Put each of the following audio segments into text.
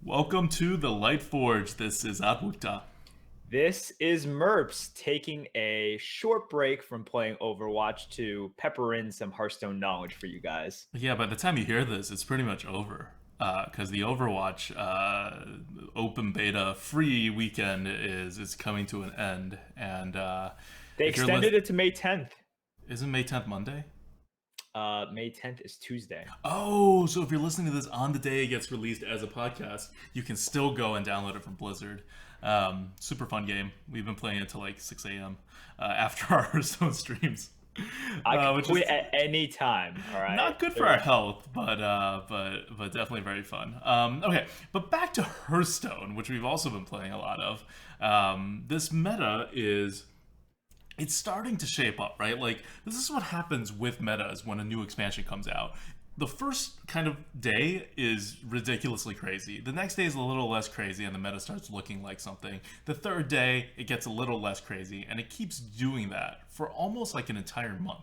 Welcome to the Lightforge. This is ADWCTA. This is Merps taking a short break from playing Overwatch to pepper in some Hearthstone knowledge for you guys. Yeah, by the time you hear this, it's pretty much over. Because the Overwatch open beta free weekend is coming to an end, and They if you're extended it to May 10th. isn't May 10th Monday? May 10th is Tuesday. Oh, so if you're listening to this on the day it gets released as a podcast, you can still go and download it from Blizzard. Super fun game. We've been playing it till like 6 a.m. After our Hearthstone streams. I can Which quit is at any time. All right. not good for our health, but definitely very fun. Okay, but back to Hearthstone, which we've also been playing a lot of. This meta is it's starting to shape up, right? Like this is what happens with metas when a new expansion comes out. The first kind of day is ridiculously crazy. The next day is a little less crazy and the meta starts looking like something. The third day, it gets a little less crazy and it keeps doing that for almost like an entire month.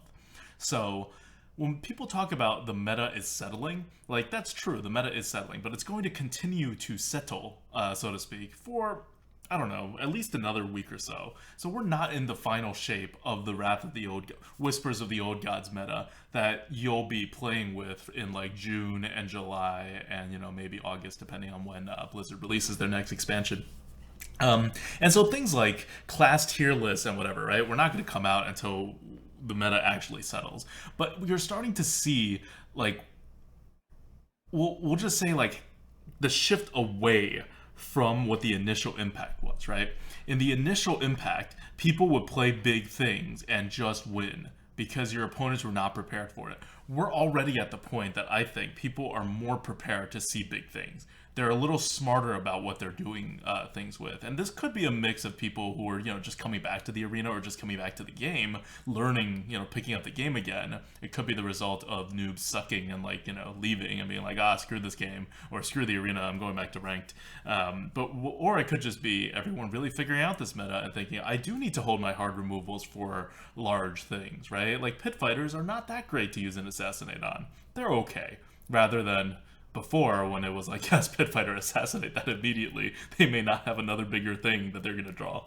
So when people talk about the meta is settling, like that's true, the meta is settling, but it's going to continue to settle, so to speak, for I don't know, at least another week or so. So we're not in the final shape of the Wrath of the Old Whispers of the Old Gods meta that you'll be playing with in like June and July and maybe August, depending on when Blizzard releases their next expansion. And so things like class tier lists and whatever, right? We're not going to come out until the meta actually settles. But you're starting to see like we'll just say like the shift away from what the initial impact was, right? In the initial impact, people would play big things and just win because your opponents were not prepared for it. We're already at the point that I think people are more prepared to see big things. They're a little smarter about what they're doing things with. And this could be a mix of people who are, just coming back to the arena or just coming back to the game, learning, picking up the game again. It could be the result of noobs sucking and leaving and being like, screw this game or screw the arena, I'm going back to ranked. Or it could just be everyone really figuring out this meta and thinking, I do need to hold my hard removals for large things, right? Like pit fighters are not that great to use an assassinate on. They're okay. Rather than before when it was like, yes, pit fighter, assassinate that immediately. They may not have another bigger thing that they're going to draw.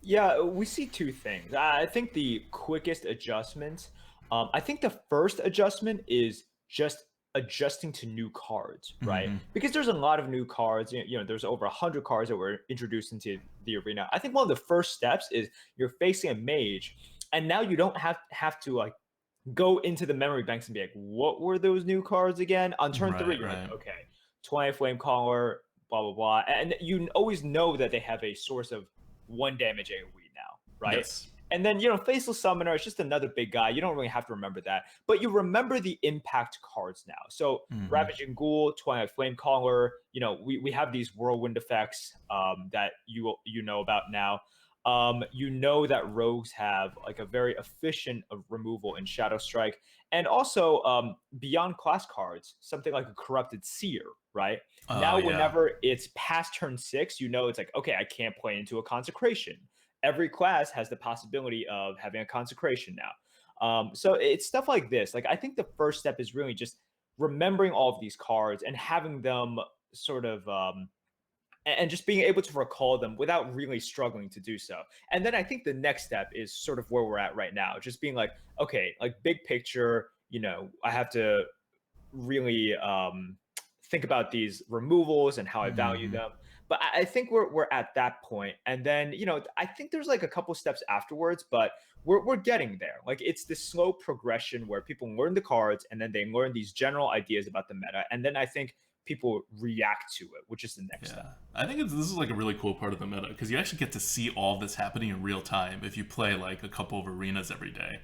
Yeah, we see two things. I think the quickest adjustment, I think the first adjustment is just adjusting to new cards, right? Mm-hmm. Because there's a lot of new cards. There's over 100 cards that were introduced into the arena. I think one of the first steps is you're facing a mage, and now you don't have to like go into the memory banks and be like, what were those new cards again? On turn three, Right, you're right. like, okay, 20 Flame Caller, blah, blah, blah. And you always know that they have a source of one damage AoE now, right? Yes. And then, Faceless Summoner is just another big guy. You don't really have to remember that. But you remember the impact cards now. So Mm-hmm. Ravaging Ghoul, Twilight Flame Caller, we have these whirlwind effects that you know about now. You know that rogues have like a very efficient removal in Shadow Strike, and also beyond class cards, something like a Corrupted Seer, right? Oh, Now, yeah. whenever it's past turn 6, it's like, okay, I can't play into a Consecration. Every class has the possibility of having a Consecration now. So it's stuff like this. Like, I think the first step is really just remembering all of these cards and having them sort of and just being able to recall them without really struggling to do so. And then I think the next step is sort of where we're at right now, just being like, okay, like big picture, I have to really think about these removals and how I value Mm-hmm. them. But I think we're at that point, and then I think there's like a couple steps afterwards, but we're getting there. Like it's this slow progression where people learn the cards, and then they learn these general ideas about the meta, and then I think people react to it, which is the next Yeah, step. I think this is like a really cool part of the meta because you actually get to see all this happening in real time if you play like a couple of arenas every day.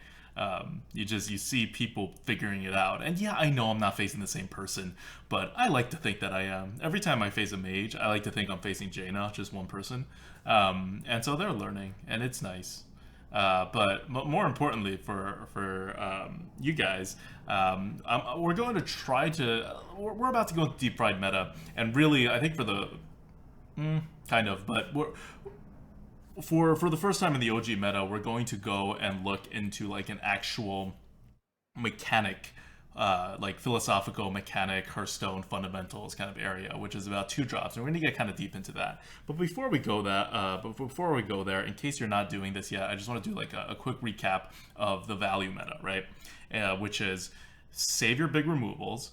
You see people figuring it out, and yeah, I know I'm not facing the same person, but I like to think that I am. Every time I face a mage, I like to think I'm facing Jaina, just one person, and so they're learning, and it's nice. But more importantly for you guys, we're going to try to. We're about to go deep fried meta, and really, I think for the kind of, but for the first time in the OG meta, we're going to go and look into like an actual mechanic like philosophical mechanic, Hearthstone fundamentals kind of area, which is about 2 drops, and we're gonna get kind of deep into that. But before we go there, in case you're not doing this yet, I just want to do like a quick recap of the value meta, right? Which is save your big removals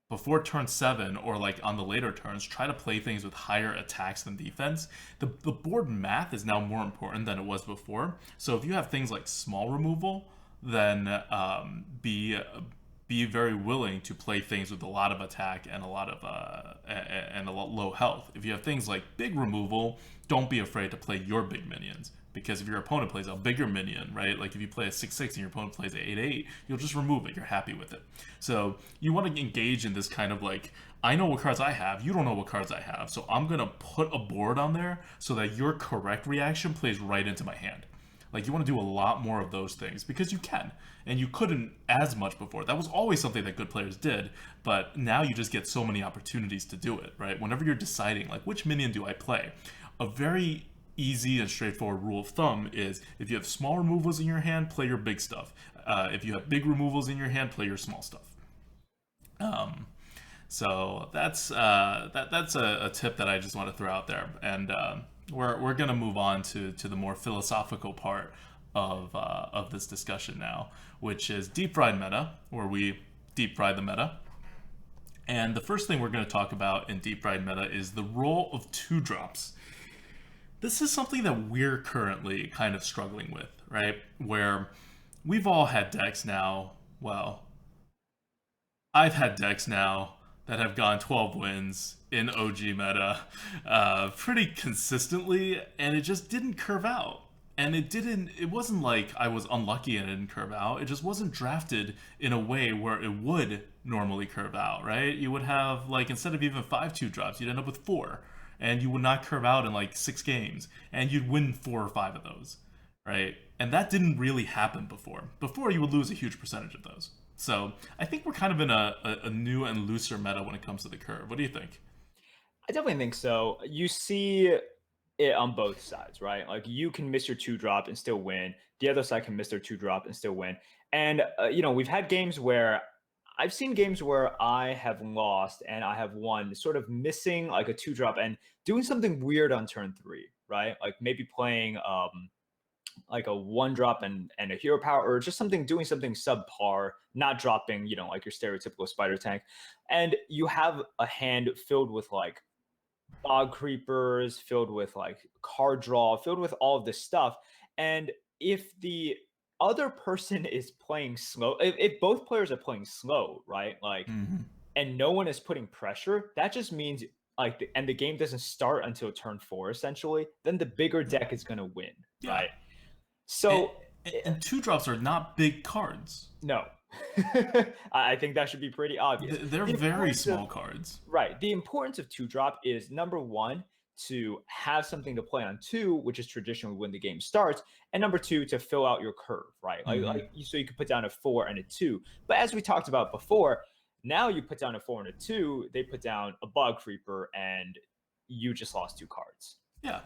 before turn 7, or like on the later turns, try to play things with higher attacks than defense. The board math is now more important than it was before. So if you have things like small removal, then be very willing to play things with a lot of attack and a lot of low health. If you have things like big removal, don't be afraid to play your big minions, because if your opponent plays a bigger minion, right, like if you play a 6/6 and your opponent plays a 8/8, you'll just remove it. You're happy with it. So you want to engage in this kind of like, I know what cards I have, you don't know what cards I have, so I'm gonna put a board on there so that your correct reaction plays right into my hand. Like, you want to do a lot more of those things because you can, and you couldn't as much before. That was always something that good players did, but now you just get so many opportunities to do it, right? Whenever you're deciding, like, which minion do I play? A very easy and straightforward rule of thumb is, if you have small removals in your hand, play your big stuff. If you have big removals in your hand, play your small stuff. So that's a tip that I just want to throw out there, and we're gonna move on to the more philosophical part of this discussion now, which is deep fried meta, where we deep fry the meta. And the first thing we're going to talk about in deep fried meta is the role of 2-drops. This is something that we're currently kind of struggling with, right? Where we've all had decks now. Well, I've had decks now that have gone 12 wins in OG meta pretty consistently, and it just didn't curve out. And it wasn't like I was unlucky and it didn't curve out. It just wasn't drafted in a way where it would normally curve out, right? You would have, like, instead of even 5 2-drops, you'd end up with 4. And you would not curve out in like 6 games. And you'd win 4 or 5 of those, right? And that didn't really happen before. Before, you would lose a huge percentage of those. So I think we're kind of in a new and looser meta when it comes to the curve. What do you think? I definitely think so. You see it on both sides, right? Like, you can miss your 2-drop and still win. The other side can miss their 2-drop and still win. And we've had games where I've seen games where I have lost and I have won, sort of missing like a 2-drop and doing something weird on turn 3, right? Like maybe playing like a 1-drop and a hero power, or just doing something subpar, not dropping, like your stereotypical spider tank. And you have a hand filled with like bog creepers, filled with like card draw, filled with all of this stuff. And if the other person is playing slow, if both players are playing slow, right? Like, and no one is putting pressure, that just means like, and the game doesn't start until turn 4, essentially, then the bigger deck is going to win, right? So, and 2-drops are not big cards. No. I think that should be pretty obvious. They're very small cards. Right. The importance of 2-drop is, number one, to have something to play on 2, which is traditionally when the game starts, and number 2, to fill out your curve, right? So you could put down a 4 and a 2. But as we talked about before, now you put down a 4 and a 2, they put down a bog creeper, and you just lost 2 cards. Yeah.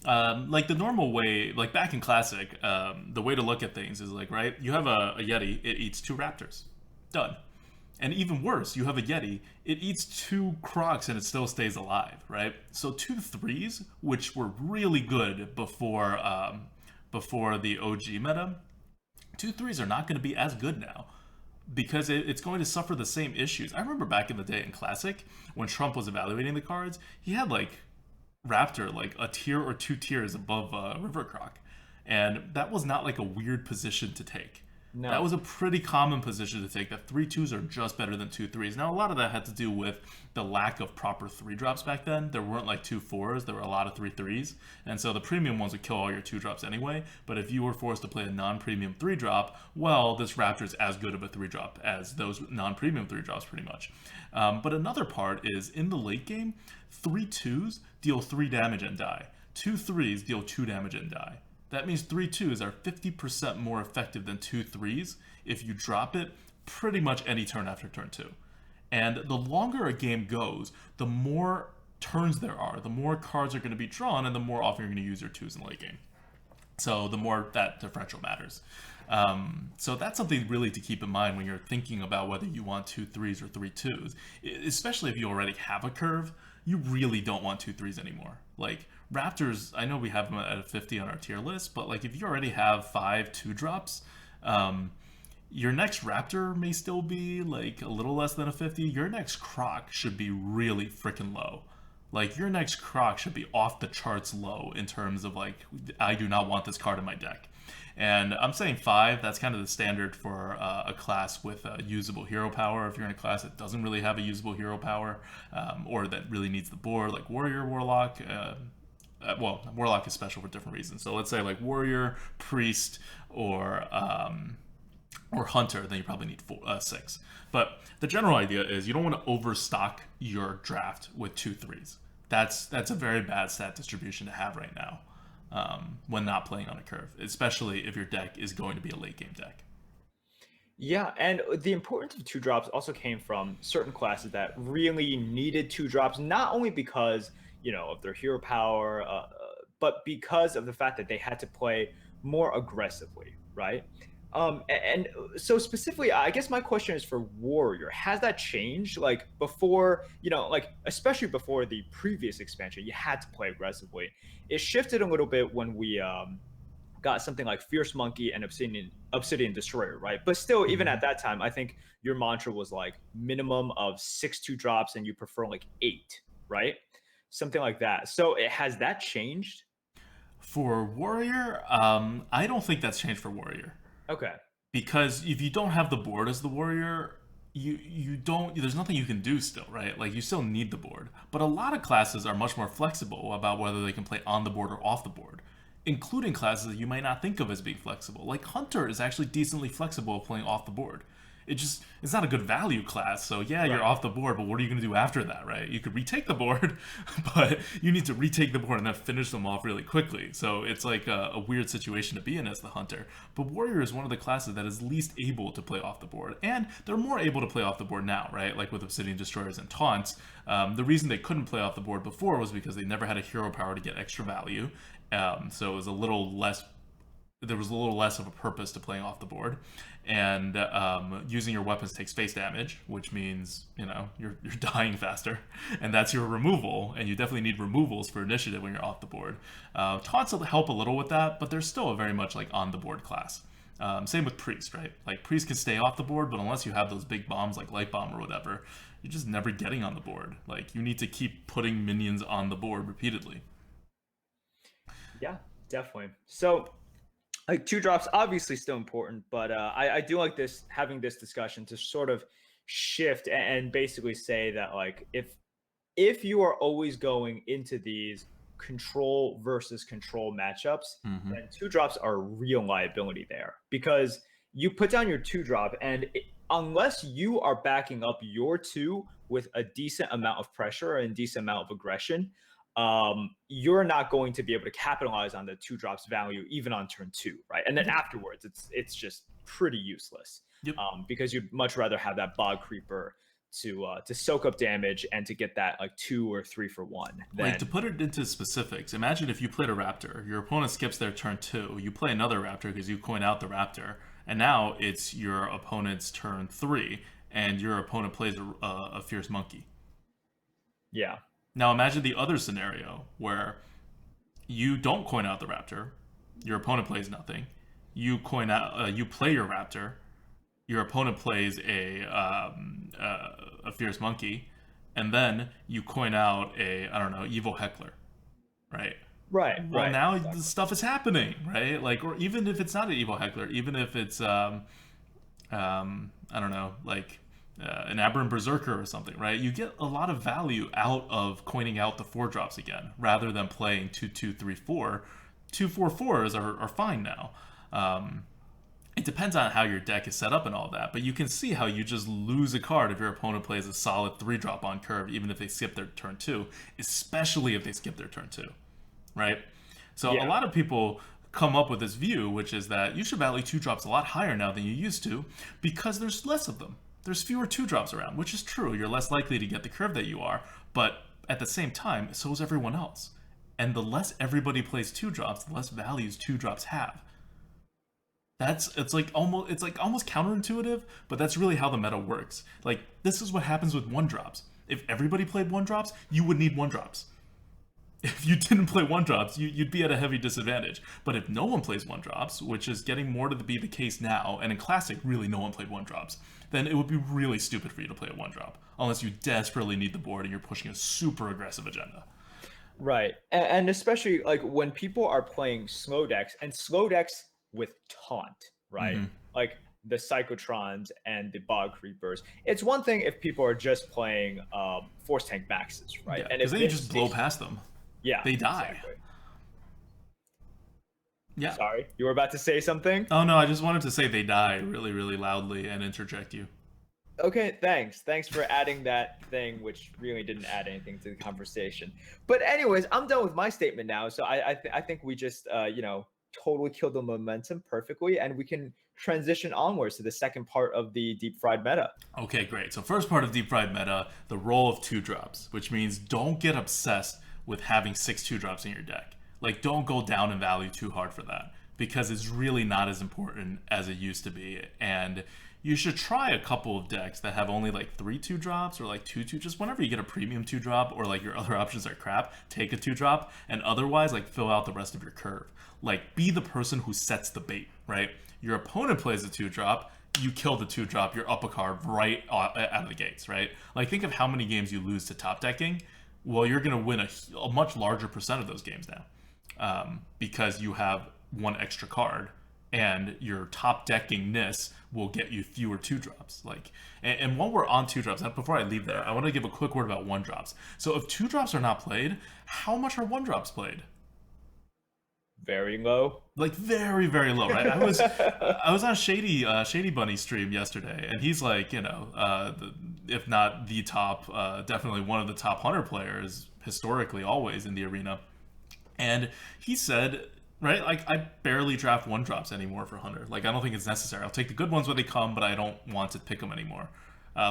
Like the normal way, like back in Classic, the way to look at things is like, right, you have a Yeti, it eats 2 raptors. Done. And even worse, you have a Yeti, it eats 2 crocs and it still stays alive, right? So 2 3s, which were really good before the OG meta, 2 3s are not going to be as good now, because it's going to suffer the same issues. I remember back in the day in Classic, when Trump was evaluating the cards, he had like Raptor like a tier or 2 tiers above River Croc, and that was not like a weird position to take. No. That was a pretty common position to take, that 3 2s are just better than 2 3s. Now, a lot of that had to do with the lack of proper 3-drops back then. There weren't like 2 4s, there were a lot of 3 3s, and so the premium ones would kill all your 2-drops anyway. But if you were forced to play a non-premium 3-drop, well, this Raptor is as good of a 3-drop as those non-premium 3-drops pretty much. But another part is, in the late game, 3 2s deal 3 damage and die. 2 3s deal 2 damage and die. That means 3 2s are 50% more effective than 2 3s if you drop it pretty much any turn after turn 2. And the longer a game goes, the more turns there are, the more cards are going to be drawn, and the more often you're going to use your 2s in late game. So the more that differential matters. So that's something really to keep in mind when you're thinking about whether you want 2/3s or 3/2s, especially if you already have a curve. You really don't want 2/3s anymore. Like Raptors, I know we have them at a 50 on our tier list, but like if you already have 5 2-drops, your next Raptor may still be like a little less than a 50. Your next Croc should be really freaking low. Like your next Croc should be off the charts low in terms of like, I do not want this card in my deck. And I'm saying 5, that's kind of the standard for a class with usable hero power. If you're in a class that doesn't really have a usable hero power, or that really needs the board, like Warrior, Warlock, well, Warlock is special for different reasons. So let's say like Warrior, Priest, or Hunter, then you probably need 6. But the general idea is you don't want to overstock your draft with 2/3s. That's a very bad stat distribution to have right now when not playing on a curve, especially if your deck is going to be a late game deck. Yeah, and the importance of 2-drops also came from certain classes that really needed 2-drops, not only because, of their hero power, but because of the fact that they had to play more aggressively, right? And so specifically, I guess my question is for Warrior. Has that changed? Like before, like especially before the previous expansion, you had to play aggressively. It shifted a little bit when we got something like Fierce Monkey and Obsidian Destroyer, right? But still, even at that time, I think your mantra was like minimum of 6 2-drops, and you prefer like 8, right? Something like that. So has that changed? For Warrior, I don't think that's changed for Warrior. Okay. Because if you don't have the board as the Warrior, you don't, there's nothing you can do still, right? Like you still need the board. But a lot of classes are much more flexible about whether they can play on the board or off the board, including classes that you might not think of as being flexible. Like Hunter is actually decently flexible playing off the board. It's not a good value class, so yeah, you're off the board, but what are you going to do after that, right? You could retake the board, but you need to retake the board and then finish them off really quickly. So it's like a weird situation to be in as the Hunter. But Warrior is one of the classes that is least able to play off the board, and they're more able to play off the board now, right? Like with Obsidian Destroyers and Taunts. The reason they couldn't play off the board before was because they never had a hero power to get extra value, so it was a little less. There was a little less of a purpose to playing off the board, and using your weapons takes face damage, which means you're dying faster, and that's your removal, and you definitely need removals for initiative when you're off the board. Taunts help a little with that, but they're still a very much like on the board class. Same with Priest, right? Like Priest can stay off the board, but unless you have those big bombs like Light Bomb or whatever, you're just never getting on the board. Like you need to keep putting minions on the board repeatedly. Yeah, definitely. So like 2-drops obviously still important, but I do like having this discussion to sort of shift and basically say that like if you are always going into these control versus control matchups, then 2-drops are a real liability there, because you put down your 2-drop, and unless you are backing up your 2 with a decent amount of pressure and decent amount of aggression, you're not going to be able to capitalize on the 2-drops value even on turn 2, right? And then afterwards, it's just pretty useless. Yep. Because you'd much rather have that Bog Creeper to soak up damage and to get that like 2 or 3 for 1. Like to put it into specifics, imagine if you played a Raptor, your opponent skips their turn 2, you play another Raptor because you coin out the Raptor, and now it's your opponent's turn 3, and your opponent plays a Fierce Monkey. Yeah. Now imagine the other scenario where you don't coin out the Raptor, your opponent plays nothing. You coin out, you play your Raptor, your opponent plays a Fierce Monkey, and then you coin out Evil Heckler, right? Right. Well, now the stuff is happening, right? Like, or even if it's not an Evil Heckler, even if it's an Aberrant Berserker or something, right? You get a lot of value out of coining out the 4-drops again, rather than playing 2/2, 3/4. 2/4/4s are fine now. It depends on how your deck is set up and all that, but you can see how you just lose a card if your opponent plays a solid 3-drop on curve, even if they skip their turn 2, especially if they skip their turn 2, right? So a lot of people come up with this view, which is that you should value 2-drops a lot higher now than you used to, because there's less of them. There's fewer 2-drops around, which is true. You're less likely to get the curve that you are, but at the same time, so is everyone else. And the less everybody plays 2-drops, the less values 2-drops have. It's like almost counterintuitive, but that's really how the meta works. Like, this is what happens with one drops. If everybody played one drops, you would need one drops. If you didn't play one drops, you'd be at a heavy disadvantage. But if no one plays one drops, which is getting more to be the case now, and in Classic, really no one played one drops, then it would be really stupid for you to play a one drop, unless you desperately need the board and you're pushing a super aggressive agenda. Right. And especially like when people are playing slow decks and slow decks with taunt, right? Mm-hmm. Like the Psychotrons and the Bog Creepers. It's one thing if people are just playing Force Tank Maxes, right? Yeah, and because then you just blow past them. Yeah. They die. Exactly. Yeah. Sorry, you were about to say something? Oh no, I just wanted to say they die really, really loudly and interject you. Okay, thanks. Thanks for adding that thing, which really didn't add anything to the conversation. But anyways, I'm done with my statement now. So I think we just totally killed the momentum perfectly, and we can transition onwards to the second part of the deep fried meta. Okay, great. So first part of deep fried meta, the role of 2-drops, which means don't get obsessed with having 6 2-drops in your deck. Like, don't go down in value too hard for that, because it's really not as important as it used to be. And you should try a couple of decks that have only like 3 2-drops or like 2 2. Just whenever you get a premium 2-drop or like your other options are crap, take a 2-drop, and otherwise like fill out the rest of your curve. Like, be the person who sets the bait, right? Your opponent plays a 2-drop, you kill the 2-drop, you're up a card right out of the gates, right? Like, think of how many games you lose to top decking. Well, you're going to win a much larger percent of those games now, because you have one extra card, and your top deckingness will get you fewer 2-drops. Like, and while we're on 2-drops, before I leave there, I want to give a quick word about 1-drops. So if 2-drops are not played, how much are 1-drops played? Very low. Like, very, very low, right? I was on Shady Bunny stream yesterday, and he's like, if not the top, definitely one of the top hunter players historically, always in the arena. And he said, right, like, I barely draft 1-drops anymore for hunter. Like, I don't think it's necessary. I'll take the good ones when they come, but I don't want to pick them anymore.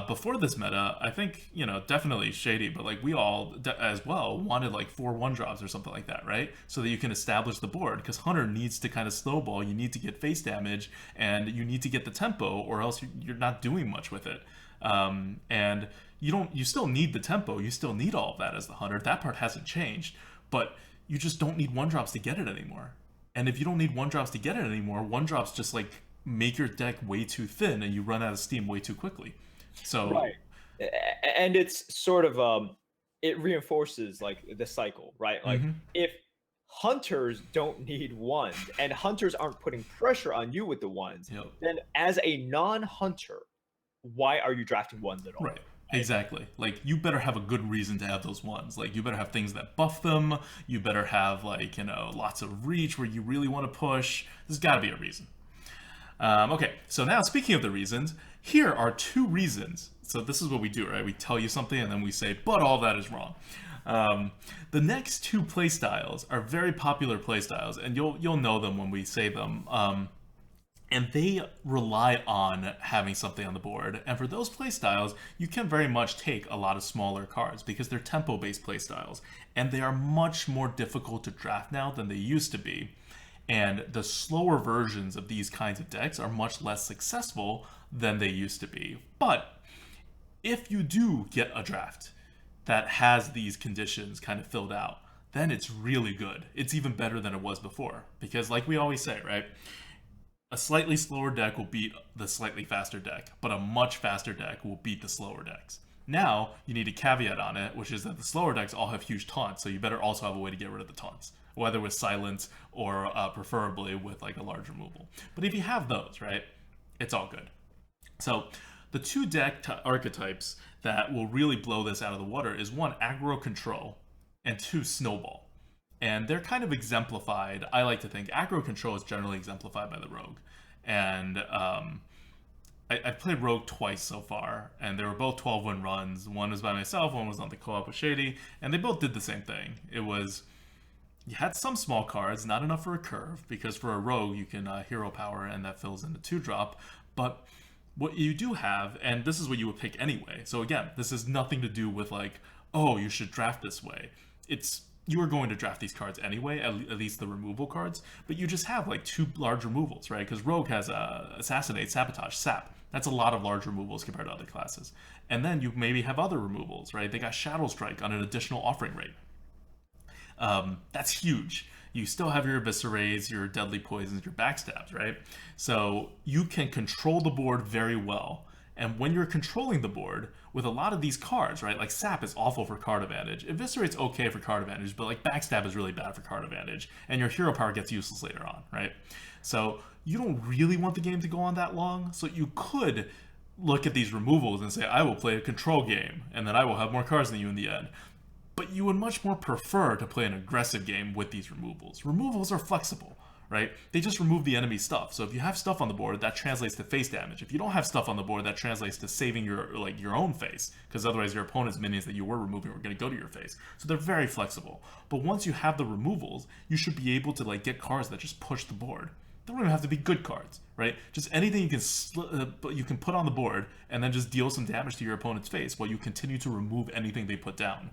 Before this meta, I think, definitely Shady, but like we all as well wanted like 4 1-drops or something like that, right? So that you can establish the board, because Hunter needs to kind of snowball. You need to get face damage, and you need to get the tempo, or else you're not doing much with it. And you still need the tempo. You still need all of that as the Hunter. That part hasn't changed, but you just don't need 1-drops to get it anymore. And if you don't need 1-drops to get it anymore, 1-drops just like make your deck way too thin, and you run out of steam way too quickly. So right, and it's sort of it reinforces like the cycle, right? Like, if hunters don't need ones and hunters aren't putting pressure on you with the ones, then as a non-hunter, why are you drafting ones at all? Right. Exactly. Like, you better have a good reason to have those ones. Like, you better have things that buff them. You better have, like, lots of reach where you really want to push. There's got to be a reason. Okay, so now speaking of the reasons, here are 2 reasons. So this is what we do, right? We tell you something and then we say, but all that is wrong. The next 2 playstyles are very popular playstyles, and you'll know them when we say them. And they rely on having something on the board. And for those playstyles, you can very much take a lot of smaller cards because they're tempo-based playstyles. And they are much more difficult to draft now than they used to be. And the slower versions of these kinds of decks are much less successful than they used to be. But if you do get a draft that has these conditions kind of filled out, then it's really good. It's even better than it was before. Because like we always say, right? A slightly slower deck will beat the slightly faster deck, but a much faster deck will beat the slower decks. Now, you need a caveat on it, which is that the slower decks all have huge taunts, so you better also have a way to get rid of the taunts, whether with silence or preferably with like a large removal. But if you have those, right, it's all good. So the 2 deck archetypes that will really blow this out of the water is 1, aggro control, and 2, snowball. And they're kind of exemplified. I like to think aggro control is generally exemplified by the rogue. And I've played rogue twice so far, and they were both 12-win runs. One was by myself, one was on the co-op with Shady, and they both did the same thing. It was, you had some small cards, not enough for a curve, because for a rogue you can hero power, and that fills in the 2-drop. But what you do have, and this is what you would pick anyway. So again, this has nothing to do with like, oh, you should draft this way. It's you are going to draft these cards anyway, at least the removal cards, but you just have like 2 large removals, right? Because Rogue has Assassinate, Sabotage, Sap. That's a lot of large removals compared to other classes. And then you maybe have other removals, right? They got Shadow Strike on an additional offering rate. That's huge. You still have your Eviscerates, your Deadly Poisons, your Backstabs, right? So you can control the board very well. And when you're controlling the board with a lot of these cards, right? Like Sap is awful for card advantage. Eviscerate's okay for card advantage, but like Backstab is really bad for card advantage. And your hero power gets useless later on, right? So you don't really want the game to go on that long. So you could look at these removals and say, I will play a control game, and then I will have more cards than you in the end. But you would much more prefer to play an aggressive game with these removals. Removals are flexible, right? They just remove the enemy stuff. So if you have stuff on the board, that translates to face damage. If you don't have stuff on the board, that translates to saving your own face, because otherwise your opponent's minions that you were removing were going to go to your face. So they're very flexible. But once you have the removals, you should be able to like get cards that just push the board. They don't even have to be good cards, right? Just anything you can put on the board and then just deal some damage to your opponent's face while you continue to remove anything they put down.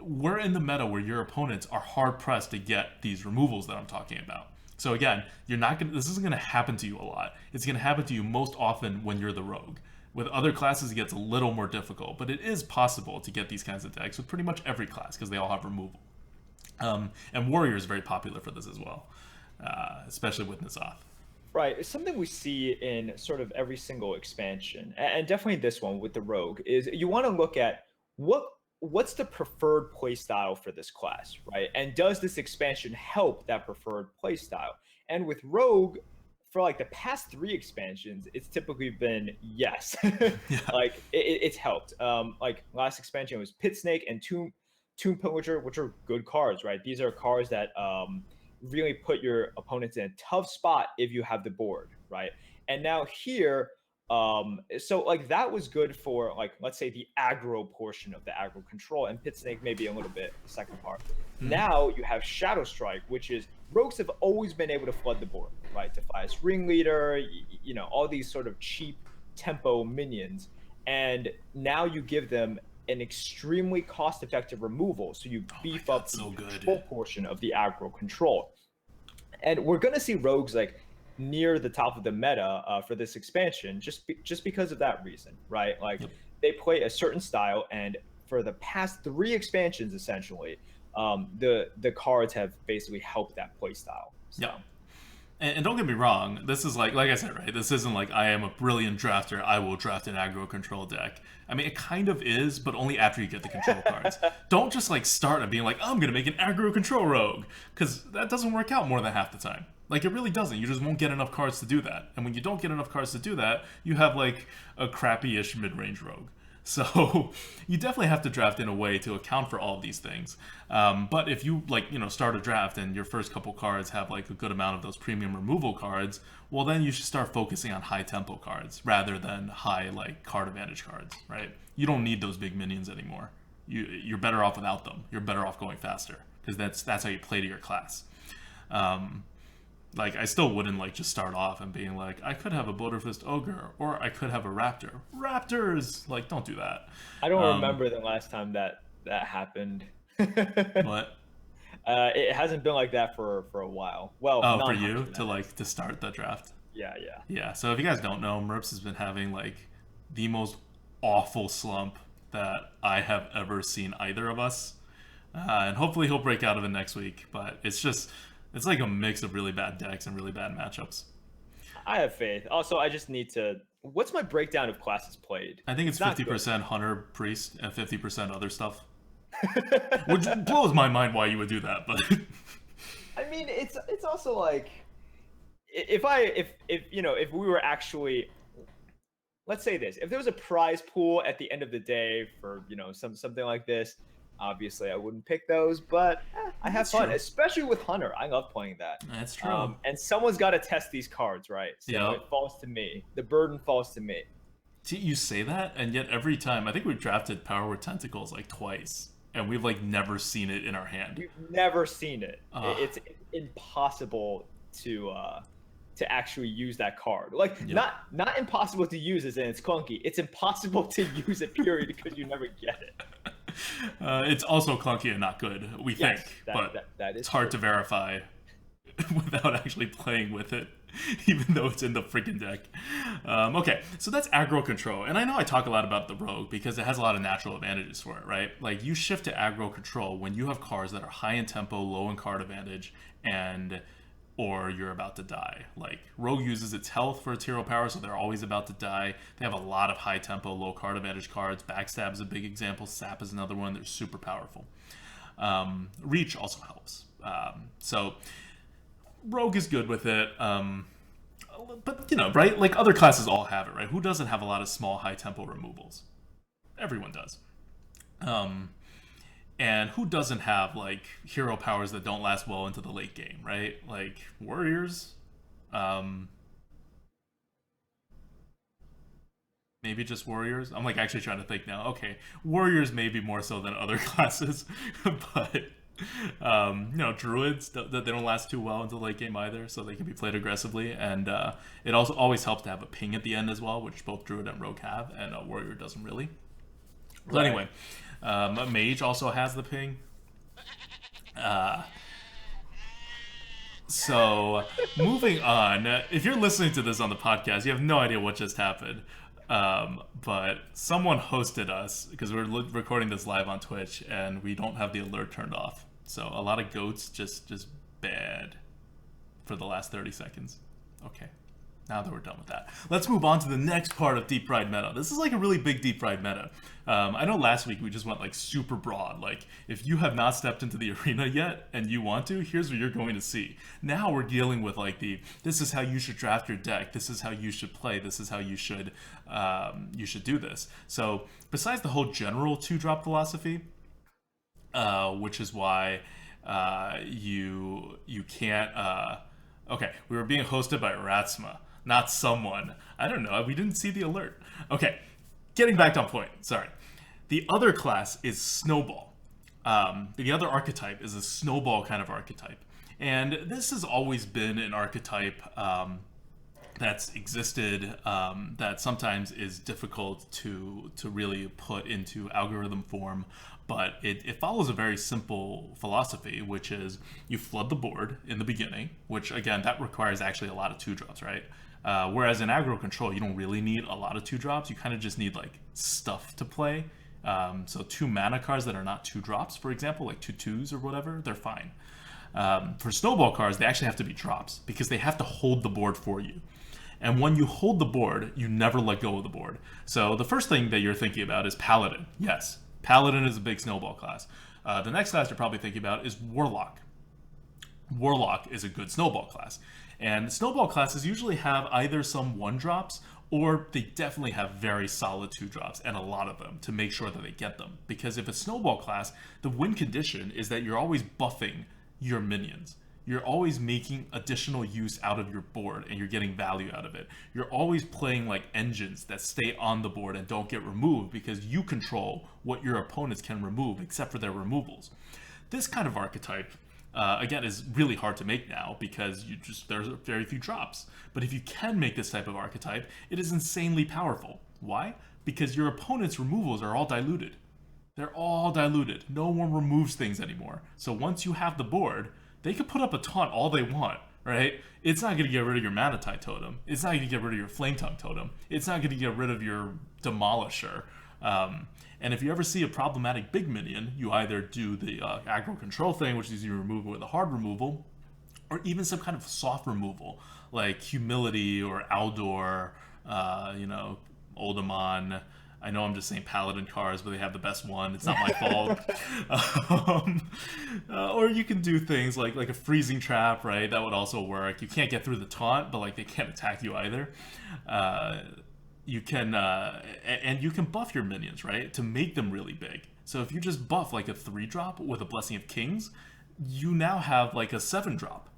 We're in the meta where your opponents are hard pressed to get these removals that I'm talking about. So again, this isn't going to happen to you a lot. It's going to happen to you most often when you're the rogue. With other classes, it gets a little more difficult, but it is possible to get these kinds of decks with pretty much every class because they all have removal. And Warrior is very popular for this as well, especially with N'Zoth. Right. It's something we see in sort of every single expansion, and definitely this one with the rogue, is you want to look at what's the preferred playstyle for this class, right? And does this expansion help that preferred playstyle? And with Rogue, for like the past 3 expansions, it's typically been yes. Yeah. Like it's helped. Like last expansion was Pit Snake and Tomb Pillager, which are good cards, right? These are cards that really put your opponents in a tough spot if you have the board, right? And now here, so like that was good for like, let's say the aggro portion of the aggro control, and Pit Snake maybe a little bit the second part. Now you have Shadow Strike, which is rogues have always been able to flood the board, right? Defias Ringleader, you know, all these sort of cheap tempo minions. And now you give them an extremely cost-effective removal, so you beef up the control portion of the aggro control. And we're gonna see rogues like near the top of the meta for this expansion, just because of that reason, right? Like they play a certain style, and for the past 3 expansions, essentially, the cards have basically helped that play style. So. Yeah. And don't get me wrong, this is like I said, right? This isn't like I am a brilliant drafter, I will draft an aggro control deck. I mean, it kind of is, but only after you get the control cards. Don't just like start and being like, I'm going to make an aggro control rogue, because that doesn't work out more than half the time. Like, it really doesn't. You just won't get enough cards to do that. And when you don't get enough cards to do that, you have like a crappy-ish mid-range rogue. So you definitely have to draft in a way to account for all of these things. But if you start a draft and your first couple cards have like a good amount of those premium removal cards, well then you should start focusing on high tempo cards rather than high like card advantage cards, right? You don't need those big minions anymore. You're better off without them. You're better off going faster because that's how you play to your class. Like, I still wouldn't, like, just start off and being like, I could have a Bloaterfist Ogre, or I could have a Raptor. Raptors! Like, don't do that. I don't remember the last time that happened. What? It hasn't been like that for a while. Well, for you? To start the draft? Yeah. Yeah, so if you guys don't know, Merps has been having, like, the most awful slump that I have ever seen either of us. And hopefully he'll break out of it next week, but it's like a mix of really bad decks and really bad matchups. I have faith. Also, I just need to... What's my breakdown of classes played? I think it's 50% Hunter, Priest, and 50% other stuff. Which blows my mind why you would do that, but... I mean, it's also like... If we were actually... Let's say this. If there was a prize pool at the end of the day for, something like this... Obviously, I wouldn't pick those, but I have fun, especially with Hunter. I love playing that. That's true. And someone's got to test these cards, right? So it falls to me. The burden falls to me. See, you say that, and yet every time, I think we've drafted Power with Tentacles like twice, and we've like never seen it in our hand. We've never seen it. It's impossible to actually use that card. Like not impossible to use as in it's clunky. It's impossible to use it, period, because you never get it. It's also clunky and not good, we Yes, think, that but that, that is it's hard to true. verify without actually playing with it, even though it's in the freaking deck. Okay, so that's aggro control. And I know I talk a lot about the rogue because it has a lot of natural advantages for it, right? Like, you shift to aggro control when you have cards that are high in tempo, low in card advantage, and or you're about to die. Like, rogue uses its health for its hero power, so they're always about to die. They have a lot of high tempo, low card advantage cards. Backstab is a big example. Sap is another one. They're super powerful. Reach also helps. So rogue is good with it. But, right? Like, other classes all have it, right? Who doesn't have a lot of small, high tempo removals? Everyone does. And who doesn't have, like, hero powers that don't last well into the late game, right? Like, warriors. Maybe just warriors. I'm, like, actually trying to think now. Okay, warriors maybe more so than other classes, but druids, they don't last too well into the late game either, so they can be played aggressively. And it also always helps to have a ping at the end as well, which both druid and rogue have, and a warrior doesn't really. So Right. anyway, a mage also has the ping. So moving on, if you're listening to this on the podcast, you have no idea what just happened. But someone hosted us because we're recording this live on Twitch and we don't have the alert turned off. So a lot of goats just bad for the last 30 seconds. Okay. Now that we're done with that, let's move on to the next part of Deep Fried Meta. This is like a really big Deep Fried Meta. I know last week we just went like super broad. Like, if you have not stepped into the arena yet and you want to, here's what you're going to see. Now we're dealing with like this is how you should draft your deck. This is how you should play. This is how you should do this. So besides the whole general 2-drop philosophy, which is why you can't. Okay, we were being hosted by Ratsma, not someone. I don't know. We didn't see the alert. Okay, getting back on point. Sorry. The other class is Snowball. The other archetype is a Snowball kind of archetype. And this has always been an archetype that's existed, that sometimes is difficult to really put into algorithm form, but it follows a very simple philosophy, which is you flood the board in the beginning, which again, that requires actually a lot of 2-drops, right? Whereas in aggro control, you don't really need a lot of 2-drops. You kind of just need like stuff to play. So 2 mana cards that are not 2-drops, for example, like 2 2s or whatever, they're fine. For snowball cards, they actually have to be drops because they have to hold the board for you. And when you hold the board, you never let go of the board. So the first thing that you're thinking about is Paladin. Yes, Paladin is a big snowball class. The next class you're probably thinking about is Warlock. Warlock is a good snowball class. And snowball classes usually have either some 1-drops or they definitely have very solid 2-drops, and a lot of them, to make sure that they get them. Because if a snowball class, the win condition is that you're always buffing your minions. You're always making additional use out of your board and you're getting value out of it. You're always playing like engines that stay on the board and don't get removed because you control what your opponents can remove except for their removals. This kind of archetype, again, is really hard to make now because there's very few drops. But if you can make this type of archetype, it is insanely powerful. Why? Because your opponent's removals are all diluted. They're all diluted. No one removes things anymore. So once you have the board, they can put up a taunt all they want, right? It's not going to get rid of your Manatite Totem. It's not going to get rid of your Flame Tongue Totem. It's not going to get rid of your Demolisher. And if you ever see a problematic big minion, you either do the aggro control thing, which is you remove it with a hard removal, or even some kind of soft removal, like Humility or Aldor, Oldemon. I know I'm just saying Paladin cards, but they have the best one. It's not my fault. Or you can do things like a freezing trap, right? That would also work. You can't get through the taunt, but like they can't attack you either. You can and you can buff your minions, right, to make them really big. So if you just buff like a 3-drop with a Blessing of Kings, you now have like a 7-drop,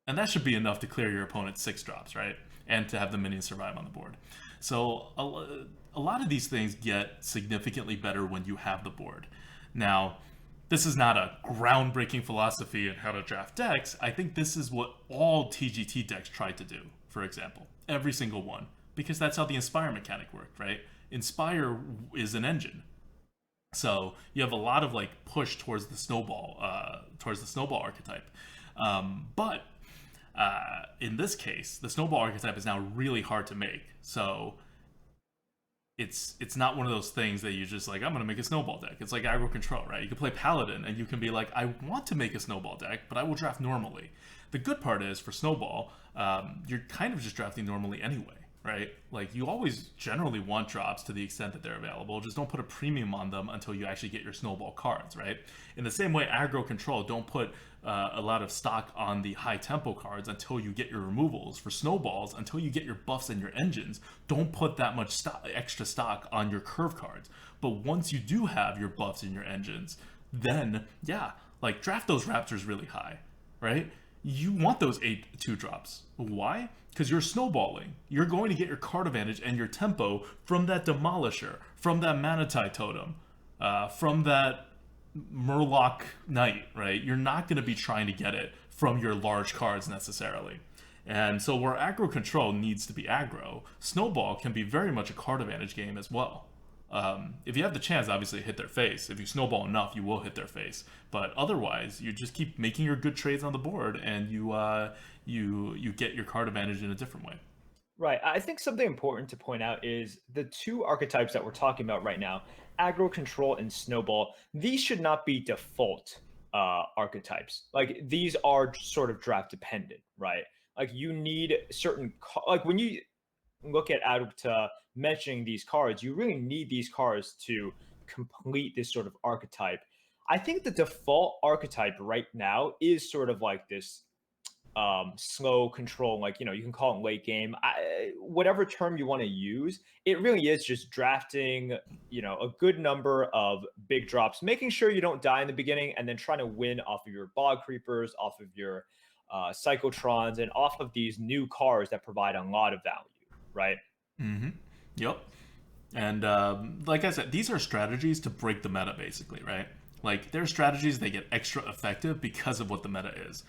and that should be enough to clear your opponent's 6-drops, right? And to have the minions survive on the board. So a lot of these things get significantly better when you have the board. Now, this is not a groundbreaking philosophy in how to draft decks. I think this is what all TGT decks tried to do, for example. Every single one. Because that's how the Inspire mechanic worked, right? Inspire is an engine. So you have a lot of like push towards the snowball archetype. But in this case, the snowball archetype is now really hard to make. So it's not one of those things that you just like, I'm gonna make a snowball deck. It's like aggro control, right? You can play paladin and you can be like, I want to make a snowball deck, but I will draft normally. The good part is for snowball, you're kind of just drafting normally anyway, right? Like you always generally want drops to the extent that they're available. Just don't put a premium on them until you actually get your snowball cards, right? In the same way, aggro control, don't put a lot of stock on the high tempo cards until you get your removals. For snowballs, until you get your buffs and your engines, don't put that much extra stock on your curve cards. But once you do have your buffs and your engines, then yeah, like draft those raptors really high, right? You want those 8/2 drops. Why? Because you're snowballing. You're going to get your card advantage and your tempo from that Demolisher, from that Manitai Totem, from that Murloc Knight, right? You're not going to be trying to get it from your large cards necessarily. And so where aggro control needs to be aggro, snowball can be very much a card advantage game as well. If you have the chance, obviously hit their face. If you snowball enough, you will hit their face. But otherwise, you just keep making your good trades on the board, and you get your card advantage in a different way. Right. I think something important to point out is the two archetypes that we're talking about right now, aggro control and snowball, these should not be default archetypes. Like these are sort of draft dependent, right? Like you need certain, like when you look at ADWCTA mentioning these cards, you really need these cards to complete this sort of archetype. I think the default archetype right now is sort of like this slow control, like, you know, you can call it late game, whatever term you want to use. It really is just drafting, you know, a good number of big drops, making sure you don't die in the beginning, and then trying to win off of your bog creepers, off of your cyclotrons, and off of these new cards that provide a lot of value, right? Mm-hmm. Yep. And like I said, these are strategies to break the meta, basically, right? Like, they're strategies that get extra effective because of what the meta is.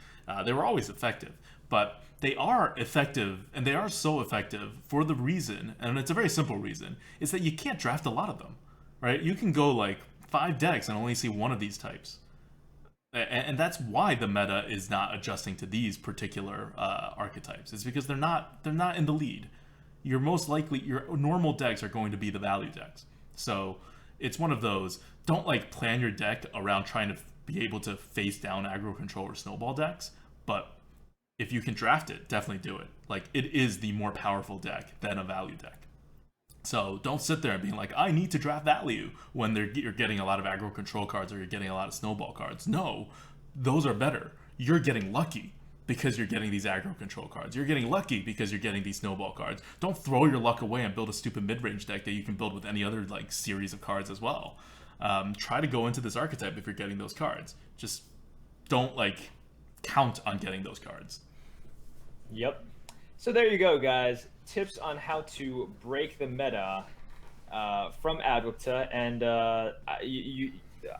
They were always effective, but they are effective, and they are so effective for the reason, and it's a very simple reason, is that you can't draft a lot of them, right? You can go, like, 5 decks and only see one of these types. And that's why the meta is not adjusting to these particular archetypes. It's because they're not in the lead. Your normal decks are going to be the value decks. So it's one of those, don't like plan your deck around trying to be able to face down aggro control or snowball decks, but if you can draft it, definitely do it. Like, it is the more powerful deck than a value deck. So don't sit there and be like, I need to draft value when you're getting a lot of aggro control cards or you're getting a lot of snowball cards. No, those are better. You're getting lucky because you're getting these aggro control cards. You're getting lucky because you're getting these snowball cards. Don't throw your luck away and build a stupid mid-range deck that you can build with any other like series of cards as well. Try to go into this archetype if you're getting those cards. Just don't like count on getting those cards. Yep. So there you go, guys. Tips on how to break the meta from ADWCTA, and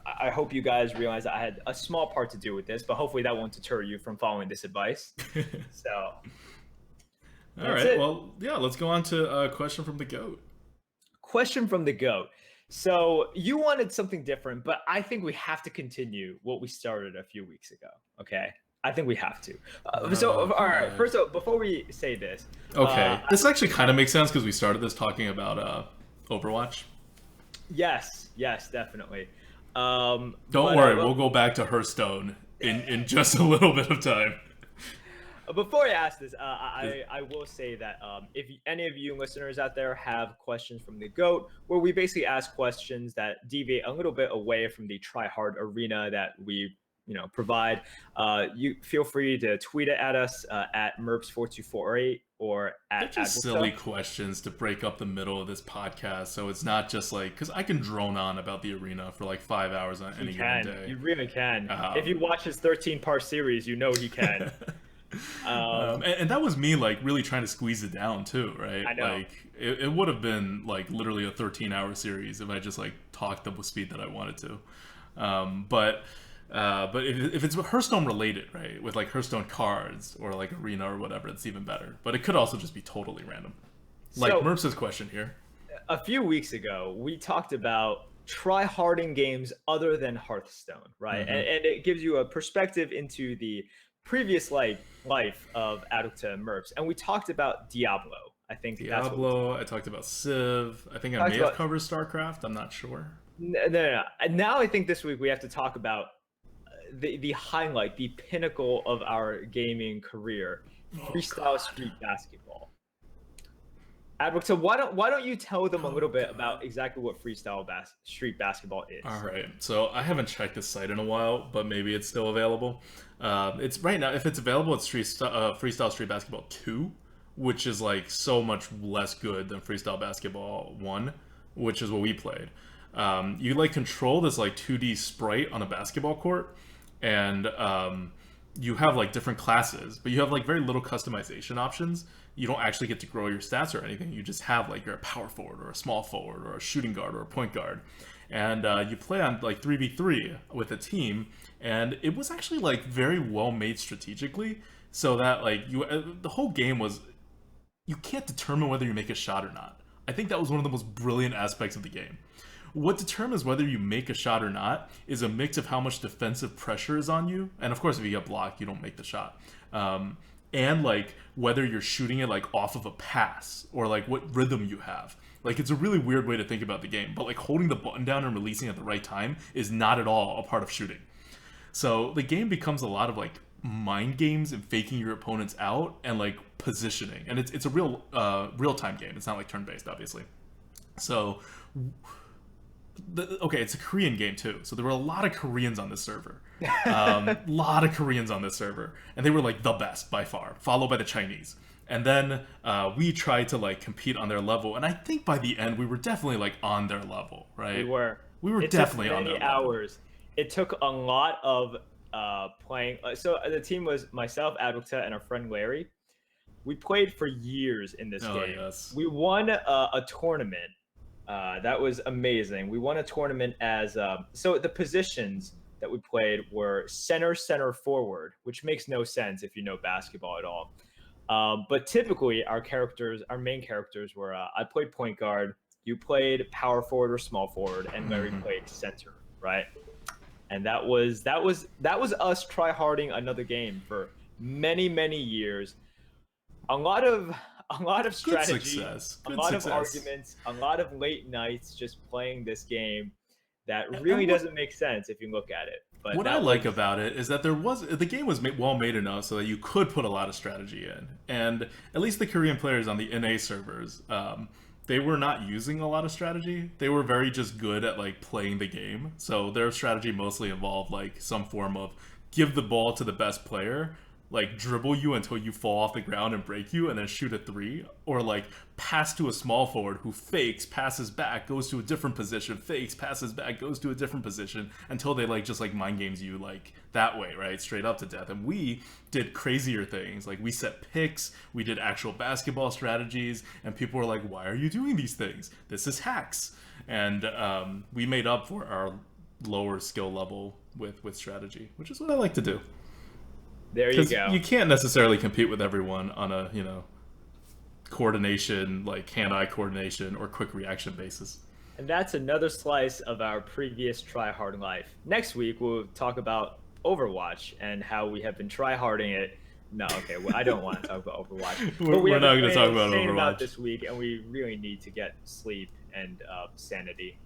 I hope you guys realize that I had a small part to do with this, but hopefully that won't deter you from following this advice. So, all right. It. Well, yeah, let's go on to a question from the GOAT. Question from the GOAT. So you wanted something different, but I think we have to continue what we started a few weeks ago. Okay. I think we have to. All right. First of all, before we say this. Okay. This actually kind of makes sense because we started this talking about Overwatch. Yes, definitely. Don't worry, we'll go back to Hearthstone in just a little bit of time. Before I ask this, I will say that if any of you listeners out there have questions from the GOAT, where we basically ask questions that deviate a little bit away from the try-hard arena that we provide, you feel free to tweet it at us at Merps4248 or at They're just silly questions to break up the middle of this podcast, so it's not just like, because I can drone on about the arena for like 5 hours on any given day. You really can. If you watch his 13-part series, you know he can. And that was me like really trying to squeeze it down too, right? I know. Like it would have been like literally a 13-hour series if I just like talked the speed that I wanted to. But if it's Hearthstone related, right, with like Hearthstone cards or like arena or whatever, it's even better. But it could also just be totally random. Like Merps' question here. A few weeks ago, we talked about try-harding games other than Hearthstone, right? And it gives you a perspective into the previous life of ADWCTA Merps. And we talked about Diablo. I think that's what we Diablo. I talked about Civ. I think I talked may have about. covered StarCraft. I'm not sure. No. And now I think this week we have to talk about the highlight, the pinnacle of our gaming career, freestyle street basketball. Adwick, so why don't you tell them a little bit about exactly what freestyle street basketball is? All right. So I haven't checked the site in a while, but maybe it's still available. It's right now. If it's available, it's Freestyle Street Basketball 2, which is like so much less good than Freestyle Basketball 1, which is what we played. You like control this like 2D sprite on a basketball court, and you have like different classes, but you have like very little customization options. You don't actually get to grow your stats or anything. You just have like you're a power forward or a small forward or a shooting guard or a point guard, and you play on like 3v3 with a team. And it was actually like very well made strategically, so that like the whole game was, you can't determine whether you make a shot or not. I think that was one of the most brilliant aspects of the game. What determines whether you make a shot or not is a mix of how much defensive pressure is on you, and of course, if you get blocked, you don't make the shot. And like whether you're shooting it like off of a pass or like what rhythm you have. Like it's a really weird way to think about the game, but like holding the button down and releasing at the right time is not at all a part of shooting. So the game becomes a lot of like mind games and faking your opponents out and like positioning, and it's a real time game. It's not like turn based, obviously. So. Okay, it's a Korean game too, so there were a lot of Koreans on this server. And they were like the best by far, followed by the Chinese. And then we tried to like compete on their level, and I think by the end we were definitely like on their level, right? We were definitely on their hours. level. It took a lot of playing. So the team was myself, ADWCTA, and our friend Larry. We played for years in this game. Yes. We won a tournament. That was amazing. We won a tournament as so the positions that we played were center, forward, which makes no sense if you know basketball at all. But typically, our main characters were I played point guard, you played power forward or small forward, and Larry played center, right? And that was us try-harding another game for many years. A lot of strategy, a lot of arguments, a lot of late nights just playing this game that really doesn't make sense if you look at it. But what I like about it is that the game was well made enough so that you could put a lot of strategy in, and at least the Korean players on the NA servers, they were not using a lot of strategy. They were very just good at like playing the game. So their strategy mostly involved like some form of give the ball to the best player, like dribble you until you fall off the ground and break you and then shoot a three, or like pass to a small forward who fakes, passes back, goes to a different position, fakes, passes back, goes to a different position until they like just like mind games you like that way, right? Straight up to death. And we did crazier things. Like we set picks, we did actual basketball strategies, and people were like, why are you doing these things? This is hacks. And we made up for our lower skill level with strategy, which is what I like to do. There you go. You can't necessarily compete with everyone on a, coordination, like hand-eye coordination or quick reaction basis. And that's another slice of our previous try-hard life. Next week, we'll talk about Overwatch and how we have been try-harding it. No, okay, well, I don't want to talk about Overwatch. We're not going to talk about Overwatch. About this week, and we really need to get sleep and sanity.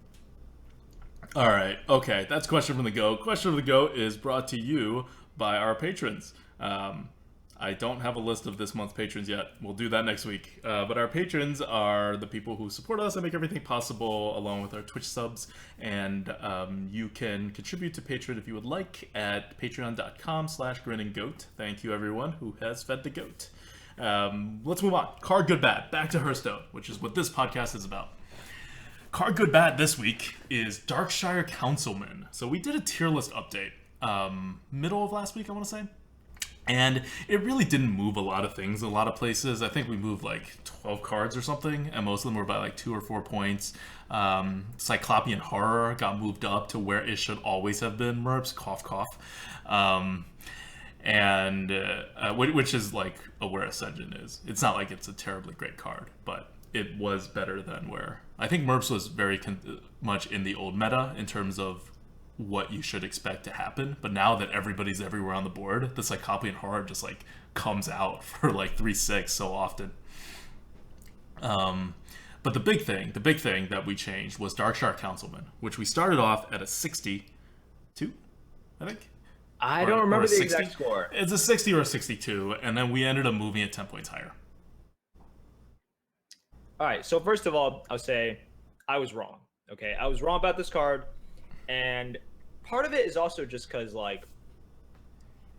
All right, okay, that's Question from the Go. Question from the Go is brought to you by our patrons. I don't have a list of this month's patrons yet. We'll do that next week. But our patrons are the people who support us and make everything possible, along with our Twitch subs. And you can contribute to Patreon if you would like at patreon.com/grinandgoat. Thank you, everyone who has fed the goat. Let's move on. Card Good Bad. Back to Hearthstone, which is what this podcast is about. Card Good Bad this week is Darkshire Councilman. So we did a tier list update. Middle of last week, I want to say, and it really didn't move a lot of things. A lot of places, I think we moved like 12 cards or something, and most of them were by like 2 or 4 points. Cyclopean Horror got moved up to where it should always have been. Merps, cough cough, which is like where Ascension is. It's not like it's a terribly great card, but it was better than where I think Merps was very much in the old meta in terms of what you should expect to happen. But now that everybody's everywhere on the board, the Cyclopean Horror just like comes out for like 3/6 so often. But the big thing that we changed was Darkshire Councilman, which we started off at a 62, I think. I don't remember the exact score. It's a 60 or a 62, and then we ended up moving it 10 points higher. All right, so first of all, I'll say I was wrong. Okay, I was wrong about this card, and part of it is also just because like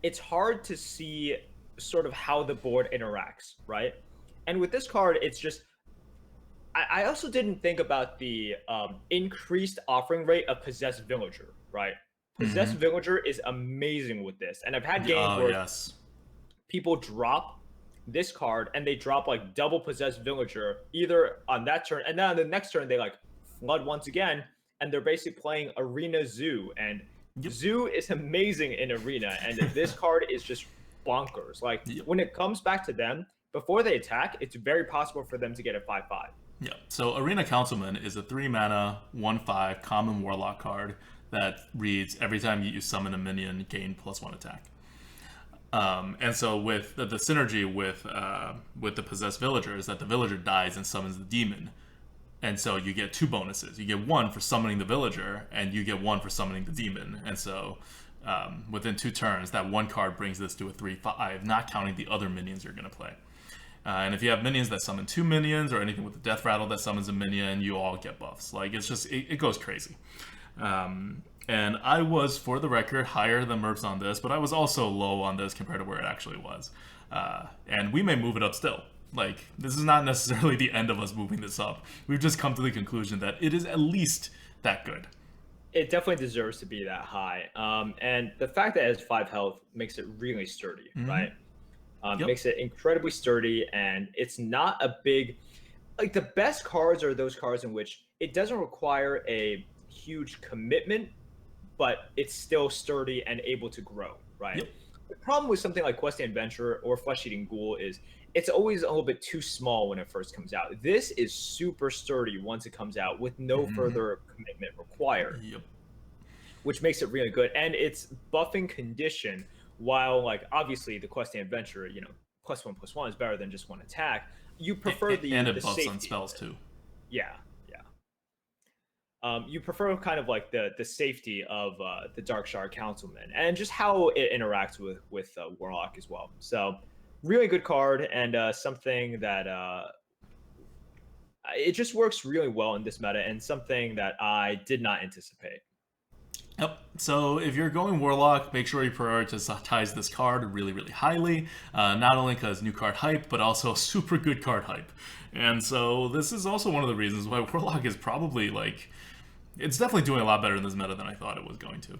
it's hard to see sort of how the board interacts, right? And with this card, it's just I also didn't think about the increased offering rate of Possessed Villager, right? Possessed Villager is amazing with this, and I've had games where people drop this card and they drop like double Possessed Villager either on that turn, and then on the next turn they like flood once again, and they're basically playing Arena Zoo, and Zoo is amazing in Arena, and this card is just bonkers. Like when it comes back to them before they attack, it's very possible for them to get a 5/5. Yeah, so Arena Councilman is a 3-mana, 1/5 common warlock card that reads every time you summon a minion, gain +1 attack. And so with the synergy with the Possessed Villager is that the villager dies and summons the demon. And so you get 2 bonuses. You get 1 for summoning the villager, and you get 1 for summoning the demon. And so within 2 turns, that 1 card brings this to a 3/5, not counting the other minions you're going to play. And if you have minions that summon 2 minions, or anything with the Death Rattle that summons a minion, you all get buffs. Like, it's just, it goes crazy. And I was, for the record, higher than Merps on this, but I was also low on this compared to where it actually was. And we may move it up still. Like, this is not necessarily the end of us moving this up. We've just come to the conclusion that it is at least that good. It definitely deserves to be that high. And the fact that it has 5 health makes it really sturdy, right? Makes it incredibly sturdy, and it's not a big... Like, the best cards are those cards in which it doesn't require a huge commitment, but it's still sturdy and able to grow, right? The problem with something like Questing Adventurer or Flesh Eating Ghoul is it's always a little bit too small when it first comes out. This is super sturdy once it comes out with no further commitment required, which makes it really good. And it's buffing condition, while like obviously the Questing Adventurer, you know, +1/+1 is better than just 1 attack. You prefer the and it the buffs safety on spells too. You prefer kind of like the safety of the Darkshire Councilman and just how it interacts with Warlock as well. So really good card, and something that it just works really well in this meta, and something that I did not anticipate. Yep. So if you're going Warlock, make sure you prioritize this card really, really highly. Not only because new card hype, but also super good card hype. And so this is also one of the reasons why Warlock is probably like... It's definitely doing a lot better in this meta than I thought it was going to.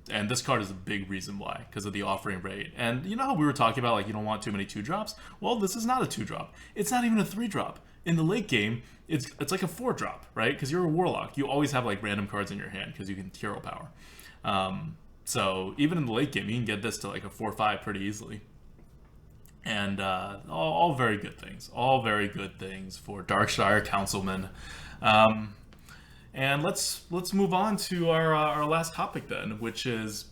And this card is a big reason why, because of the offering rate. And you know how we were talking about, like, you don't want too many 2-drops? Well, this is not a 2-drop. It's not even a 3-drop. In the late game, it's like a 4-drop, right? Because you're a Warlock. You always have, like, random cards in your hand because you can hero power. So even in the late game, you can get this to, like, a 4/5 pretty easily. And all very good things. All very good things for Darkshire Councilman. And let's move on to our last topic then, which is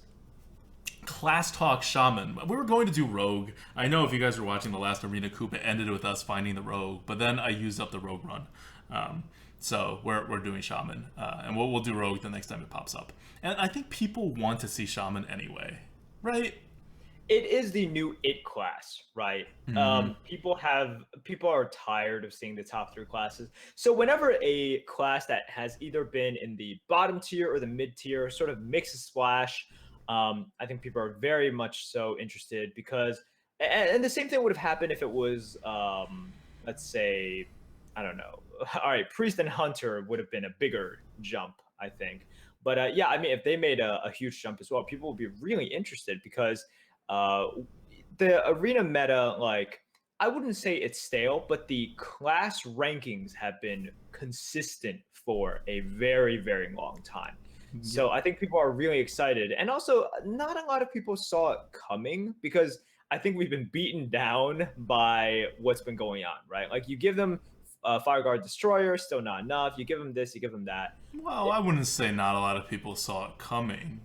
Class Talk Shaman. We were going to do Rogue. I know if you guys were watching the last Arena Coup, it ended with us finding the Rogue, but then I used up the Rogue run. So we're doing Shaman, and we'll do Rogue the next time it pops up. And I think people want to see Shaman anyway, right? It is the new it class, right? People are tired of seeing the top 3 classes. So whenever a class that has either been in the bottom tier or the mid tier sort of makes a splash, I think people are very much so interested, because, and the same thing would have happened if it was, let's say, I don't know. All right, Priest and Hunter would have been a bigger jump, I think. But yeah, I mean, if they made a huge jump as well, people would be really interested, because the arena meta, like, I wouldn't say it's stale, but the class rankings have been consistent for a very, very long time. So I think people are really excited. And also, not a lot of people saw it coming, because I think we've been beaten down by what's been going on, right? Like, you give them Fire Guard Destroyer, still not enough. You give him this, you give him that. Well, I wouldn't say not a lot of people saw it coming.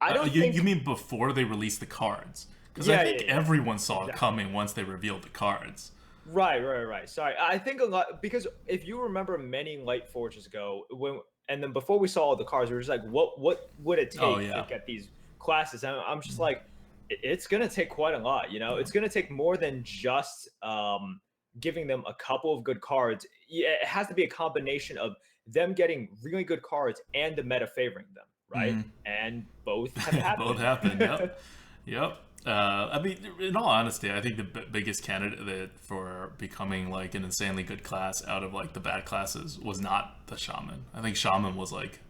I don't You, think. you mean before they released the cards? Because I Yeah, think yeah, yeah. everyone saw it Exactly. coming once they revealed the cards. Right. Sorry, I think a lot because if you remember many Light Forges ago, when and then before we saw all the cards, we were just like, what would it Oh take to yeah. get these classes? And I'm just like, it's gonna take quite a lot. It's gonna take more than just giving them a couple of good cards. Yeah, it has to be a combination of them getting really good cards and the meta favoring them, right? And both have Both happened. happened. Yep. Yep. I mean, in all honesty, I think the biggest candidate for becoming like an insanely good class out of like the bad classes was not the Shaman. I think Shaman was like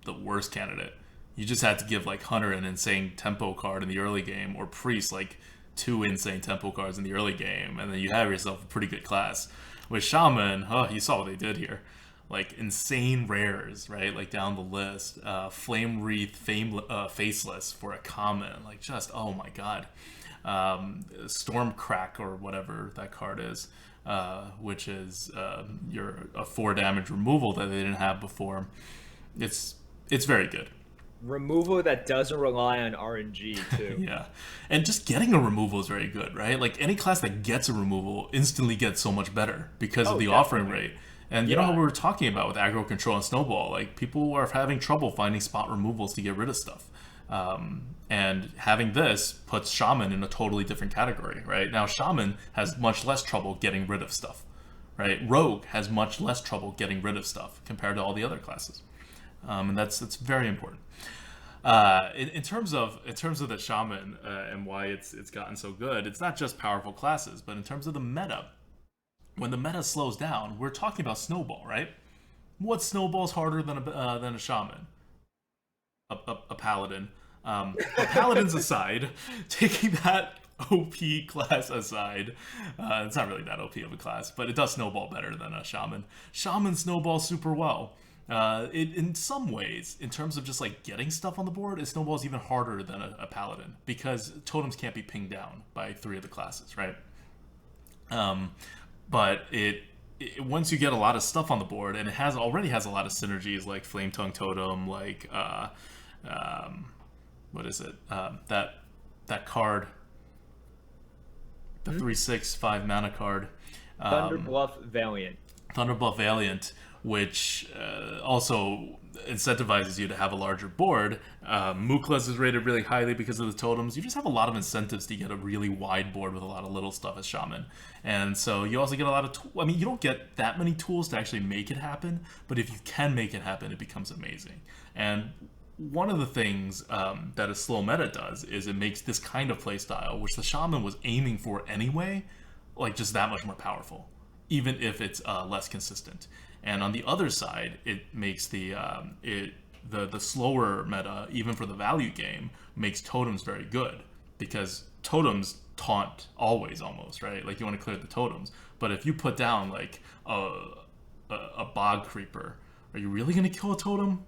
the worst candidate. You just had to give like Hunter an insane tempo card in the early game, or Priest like 2 insane tempo cards in the early game, and then you have yourself a pretty good class. With Shaman, you saw what they did here. Like insane rares, right? Like down the list, Flame Wreath, Faceless for a common, like just oh my god, Storm Crack or whatever that card is, which is your a 4 damage removal that they didn't have before. It's very good. Removal that doesn't rely on RNG too. Yeah, and just getting a removal is very good, right? Like any class that gets a removal instantly gets so much better because of Oh, the offering definitely. rate. And you know how we were talking about with aggro control and snowball, like people are having trouble finding spot removals to get rid of stuff. And having this puts Shaman in a totally different category, right? Now Shaman has much less trouble getting rid of stuff, right? Rogue has much less trouble getting rid of stuff compared to all the other classes, and that's very important. In terms of the Shaman and why it's gotten so good, it's not just powerful classes, but in terms of the meta. When the meta slows down, we're talking about Snowball, right? What Snowball's harder than a Shaman? A Paladin. Paladins aside, taking that OP class aside, it's not really that OP of a class, but it does snowball better than a Shaman. Shaman snowballs super well. In some ways, in terms of just like getting stuff on the board, it snowballs even harder than a Paladin because totems can't be pinged down by 3 of the classes, right? But it once you get a lot of stuff on the board, and it already has a lot of synergies like Flame Tongue Totem, like what is it? That card, the 3/6/5 mana card, Thunderbluff Valiant. Thunderbluff Valiant, which also incentivizes you to have a larger board. Muklas is rated really highly because of the totems. You just have a lot of incentives to get a really wide board with a lot of little stuff as Shaman. And so you also get a lot of I mean, you don't get that many tools to actually make it happen, but if you can make it happen, it becomes amazing. And one of the things that a slow meta does is it makes this kind of playstyle, which the Shaman was aiming for anyway, like just that much more powerful, even if it's less consistent. And on the other side, it makes the slower meta, even for the value game, makes totems very good because totems taunt always almost, right? Like you want to clear the totems, but if you put down like a bog creeper, are you really going to kill a totem?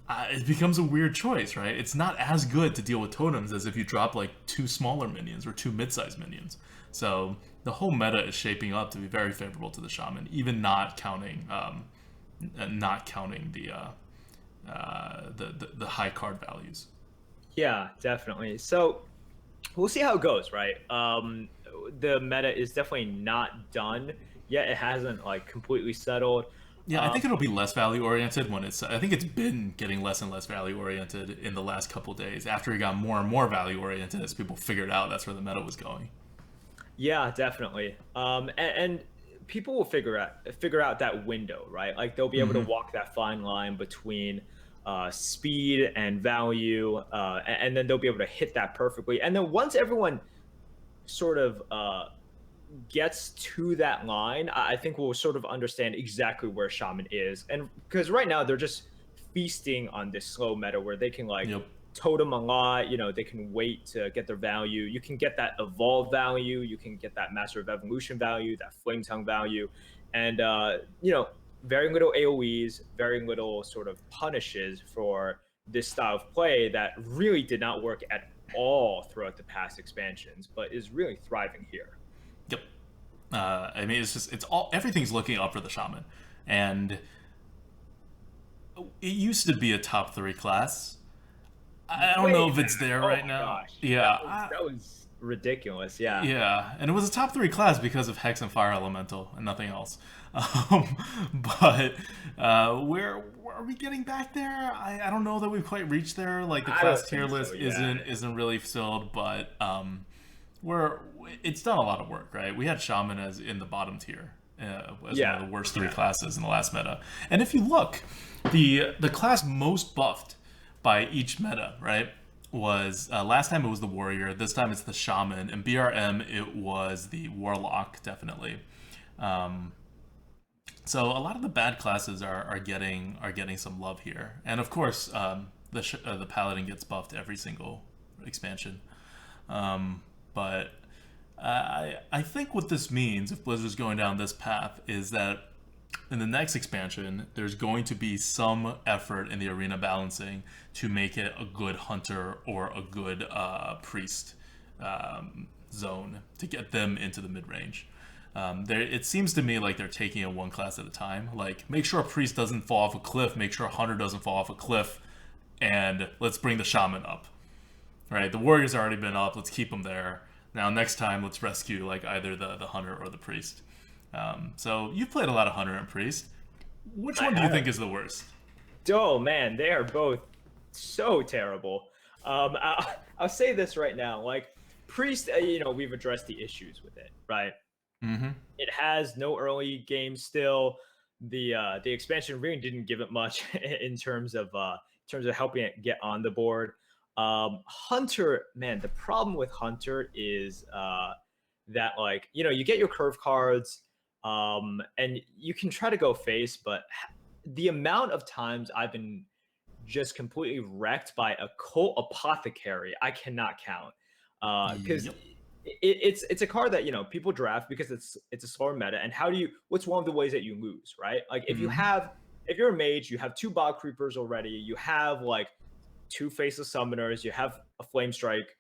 It becomes a weird choice, right? It's not as good to deal with totems as if you drop like 2 smaller minions or 2 mid-sized minions. So the whole meta is shaping up to be very favorable to the Shaman, even not counting the high card values. Yeah, definitely. So we'll see how it goes, right? The meta is definitely not done yet. It hasn't like completely settled. Yeah, I think it'll be less value oriented when it's. I think it's been getting less and less value oriented in the last couple days. After it got more and more value oriented, as people figured out that's where the meta was going. Yeah, definitely. And people will figure out that window, right? Like they'll be able to walk that fine line between speed and value, and then they'll be able to hit that perfectly. And then once everyone sort of gets to that line, I think we'll sort of understand exactly where Shaman is. And because right now they're just feasting on this slow meta where they can like Yep. totem a lot, they can wait to get their value. You can get that evolve value, you can get that master of evolution value, that flame tongue value, and very little AoEs, very little sort of punishes for this style of play that really did not work at all throughout the past expansions, but is really thriving here. Yep. I mean, everything's looking up for the Shaman, and it used to be a top 3 class. I don't know if it's there Oh right my now. gosh. Yeah, That was ridiculous. Yeah. yeah, and it was a top 3 class because of Hex and Fire Elemental and nothing else. Um, but where are we getting back there? I don't know that we've quite reached there. Like the I class don't tier think so, list yeah. isn't really filled, but we're it's done a lot of work, right? We had Shaman as in the bottom tier. As one of Yeah. the worst 3 classes in the last meta. And if you look, the class most buffed by each meta, right, was last time it was the Warrior, this time it's the Shaman, and BRM it was the Warlock, definitely. Um, so a lot of the bad classes are getting some love here, and of course the Paladin gets buffed every single expansion. But I think what this means, if Blizzard's going down this path, is that in the next expansion, there's going to be some effort in the arena balancing to make it a good hunter or a good priest zone to get them into the mid range. It seems to me like they're taking it one class at a time. Like, make sure a priest doesn't fall off a cliff, make sure a hunter doesn't fall off a cliff, and let's bring the shaman up. Right? The warrior's already been up. Let's keep them there. Now, next time, let's rescue like either the hunter or the priest. So you've played a lot of hunter and priest. Which one do you think is the worst? Oh man, they are both so terrible. I'll say this right now, like priest, we've addressed the issues with it, right? Mm-hmm. It has no early game still. The expansion really didn't give it much in terms of helping it get on the board. Hunter, man, the problem with Hunter is that like you get your curve cards, and you can try to go face, but the amount of times I've been just completely wrecked by a cult apothecary, I cannot count. Because Yep. it's a card that people draft because it's a slower meta. And what's one of the ways that you lose, right? Like if Mm-hmm. if you're a mage, you have 2 bog creepers already, you have like 2 faceless summoners, you have a flame strike.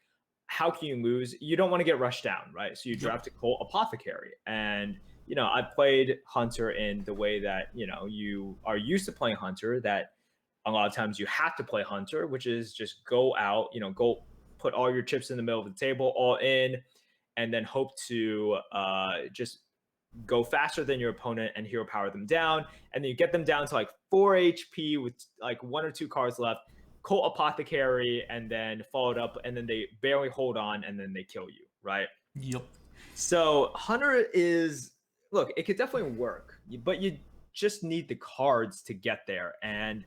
How can you lose? You don't want to get rushed down, right? So you Yep. draft a cult apothecary. And I played Hunter in the way that you are used to playing Hunter, that a lot of times you have to play Hunter, which is just go out, go put all your chips in the middle of the table, all in, and then hope to just go faster than your opponent and hero power them down. And then you get them down to like 4 HP with like 1 or 2 cards left, Cult Apothecary, and then followed up, and then they barely hold on, and then they kill you, right? Yep. So Hunter look, it could definitely work, but you just need the cards to get there. And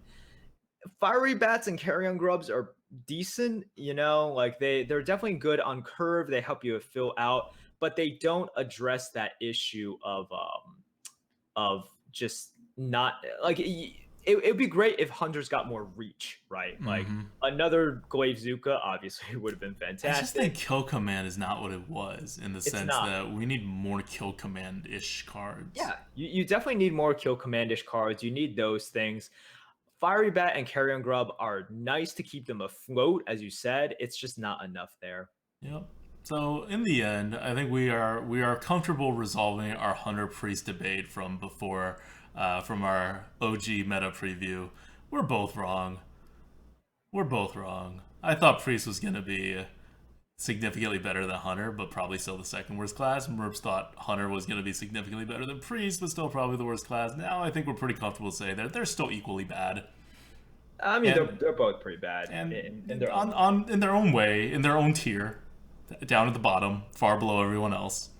Fiery Bats and Carrion Grubs are decent, like they're definitely good on curve. They help you fill out, but they don't address that issue of just not like it'd be great if Hunters got more reach, right? Like Mm-hmm. another Glaive Zuka obviously would have been I just think fantastic. Kill Command is not what it was in the It's sense not. that we need more Kill Command-ish cards. Yeah, you definitely need more Kill Commandish cards. You need those things. Fiery Bat and Carrion Grub are nice to keep them afloat, as you said. It's just not enough there. Yep. So in the end, I think we are comfortable resolving our Hunter Priest debate from before, from our OG meta preview. We're both wrong. We're both wrong. I thought Priest was gonna be significantly better than Hunter, but probably still the second worst class. Merps thought Hunter was going to be significantly better than Priest, but still probably the worst class. Now I think we're pretty comfortable to say that they're still equally bad. I mean, And they're both pretty bad in and their own way. in their own way, in their own tier, down at the bottom, far below everyone else.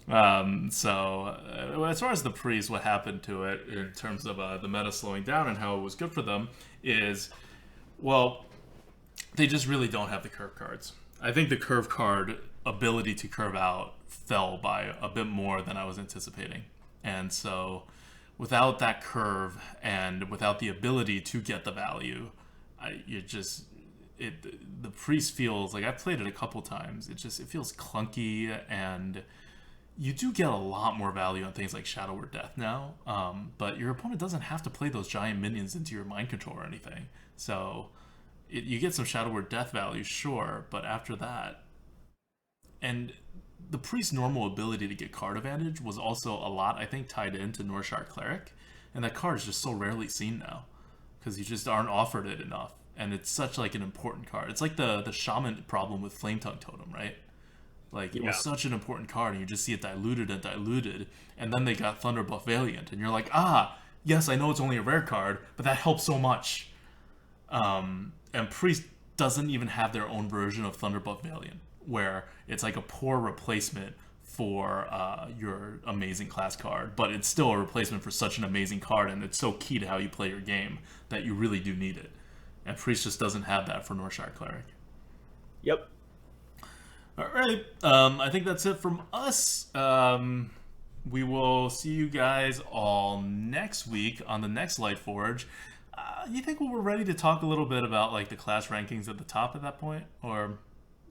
As far as the Priest, what happened to it in terms of the meta slowing down and how it was good for them is, well, they just really don't have the curve cards. I think the curve card ability to curve out fell by a bit more than I was anticipating. And so without that curve and without the ability to get the value, the priest feels like I've played it a couple times. It feels clunky, and you do get a lot more value on things like Shadow or Death now. But your opponent doesn't have to play those giant minions into your mind control or anything. So you get some Shadow Word Death value, sure, but after that, and the priest's normal ability to get card advantage was also a lot, I think, tied into Northshire Cleric, and that card is just so rarely seen now because you just aren't offered it enough, and it's such like an important card. It's like the Shaman problem with Flametongue Totem, right? Like it was such an important card, and you just see it diluted and diluted, and then they got Thunderbuff Valiant, and you're like, yes, I know it's only a rare card, but that helps so much. And Priest doesn't even have their own version of Thunderbuff Valiant, where it's like a poor replacement for your amazing class card, but it's still a replacement for such an amazing card, and it's so key to how you play your game that you really do need it. And Priest just doesn't have that for Northshire Cleric. Yep. All right. I think that's it from us. We will see you guys all next week on the next Lightforge. You think we're ready to talk a little bit about like the class rankings at the top at that point, or?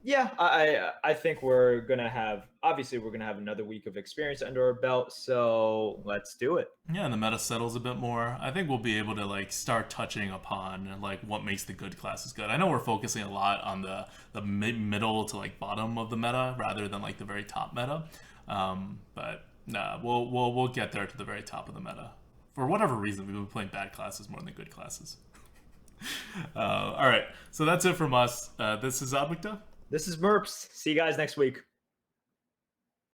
Yeah, I think we're gonna have another week of experience under our belt, so let's do it. Yeah, and the meta settles a bit more. I think we'll be able to like start touching upon like what makes the good classes good. I know we're focusing a lot on the middle to like bottom of the meta rather than like the very top meta, but nah, we'll get there to the very top of the meta. For whatever reason, we've been playing bad classes more than good classes. All right, so that's it from us. This is ADWCTA. This is Merps. See you guys next week.